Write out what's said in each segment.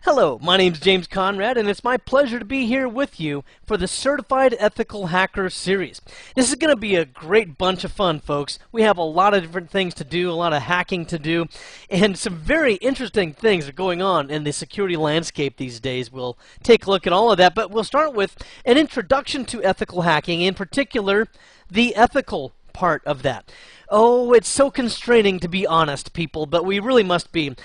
Hello, my name's James Conrad, and it's my pleasure to be here with you for the Certified Ethical Hacker series. This is going to be a great bunch of fun, folks. We have a lot of different things to do, a lot of hacking to do, and some very interesting things are going on in the security landscape these days. We'll take a look at all of that, but we'll start with an introduction to ethical hacking, in particular, the ethical part of that. Oh, it's so constraining to be honest, people, but we really must be.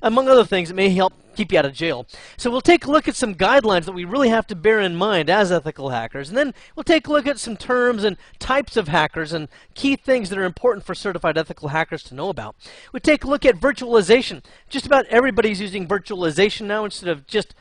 Among other things, it may help keep you out of jail. So we'll take a look at some guidelines that we really have to bear in mind as ethical hackers, and then we'll take a look at some terms and types of hackers and key things that are important for certified ethical hackers to know about. We'll take a look at virtualization. Just about everybody's using virtualization now instead of just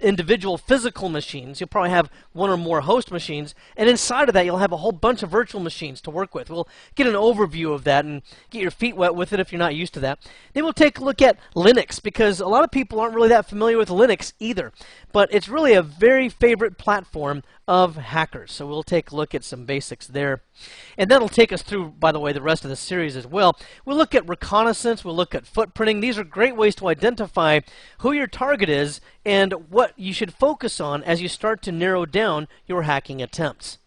individual physical machines. You'll probably have one or more host machines, and inside of that you'll have a whole bunch of virtual machines to work with. We'll get an overview of that and get your feet wet with it if you're not used to that. Then we'll take a look at Linux, because a lot of people aren't really that familiar with Linux either, but it's really a very favorite platform of hackers. So we'll take a look at some basics there. And that'll take us through, by the way, the rest of the series as well. We'll look at reconnaissance, we'll look at footprinting. These are great ways to identify who your target is and what you should focus on as you start to narrow down your hacking attempts.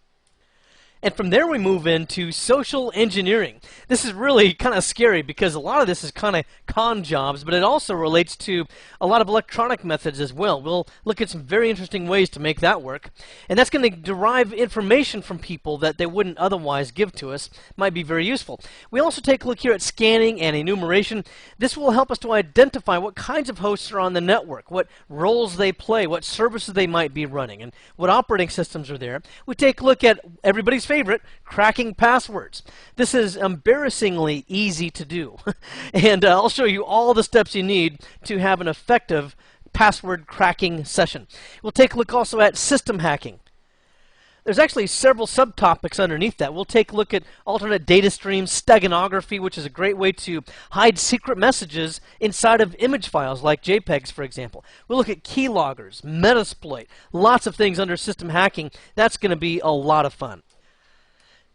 And from there we move into social engineering. This is really kind of scary because a lot of this is kind of con jobs, but it also relates to a lot of electronic methods as well. We'll look at some very interesting ways to make that work. And that's going to derive information from people that they wouldn't otherwise give to us. Might be very useful. We also take a look here at scanning and enumeration. This will help us to identify what kinds of hosts are on the network, what roles they play, what services they might be running, and what operating systems are there. We take a look at everybody's favorite, cracking passwords. This is embarrassingly easy to do. And I'll show you all the steps you need to have an effective password cracking session. We'll take a look also at system hacking. There's actually several subtopics underneath that. We'll take a look at alternate data streams, steganography, which is a great way to hide secret messages inside of image files like JPEGs, for example. We'll look at keyloggers, Metasploit, lots of things under system hacking. That's going to be a lot of fun.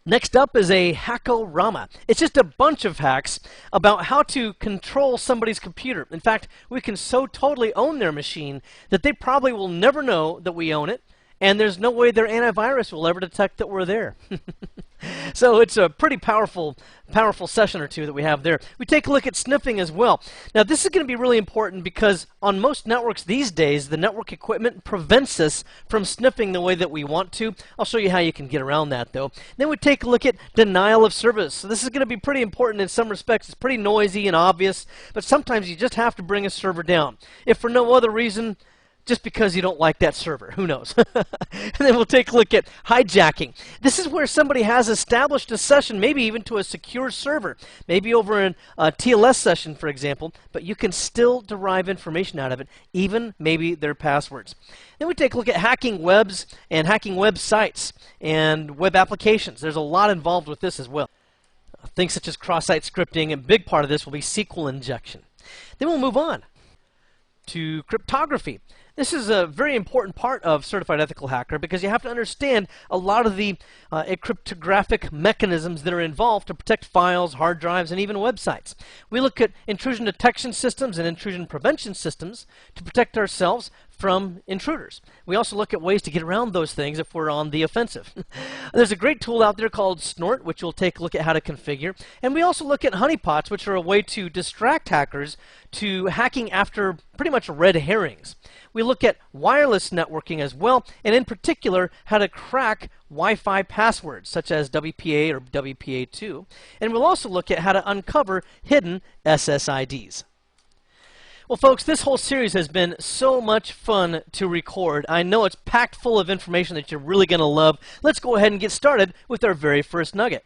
Next up is a hackorama. It's just a bunch of hacks about how to control somebody's computer. In fact, we can so totally own their machine that they probably will never know that we own it, and there's no way their antivirus will ever detect that we're there. So it's a pretty powerful session or two that we have there. We take a look at sniffing as well. Now this is going to be really important because on most networks these days, the network equipment prevents us from sniffing the way that we want to. I'll show you how you can get around that though. Then we take a look at denial of service. So this is going to be pretty important in some respects. It's pretty noisy and obvious, but sometimes you just have to bring a server down. If for no other reason, just because you don't like that server. Who knows? And then we'll take a look at hijacking. This is where somebody has established a session, maybe even to a secure server, maybe over a TLS session, for example, but you can still derive information out of it, even maybe their passwords. Then we take a look at hacking webs and hacking websites and web applications. There's a lot involved with this as well. Things such as cross-site scripting, and a big part of this will be SQL injection. Then we'll move on to cryptography. This is a very important part of Certified Ethical Hacker because you have to understand a lot of the cryptographic mechanisms that are involved to protect files, hard drives, and even websites. We look at intrusion detection systems and intrusion prevention systems to protect ourselves from intruders. We also look at ways to get around those things if we're on the offensive. There's a great tool out there called Snort, which we'll take a look at how to configure. And we also look at honeypots, which are a way to distract hackers to hacking after pretty much red herrings. We look at wireless networking as well, and in particular, how to crack Wi-Fi passwords, such as WPA or WPA2. And we'll also look at how to uncover hidden SSIDs. Well, folks, this whole series has been so much fun to record. I know it's packed full of information that you're really going to love. Let's go ahead and get started with our very first nugget.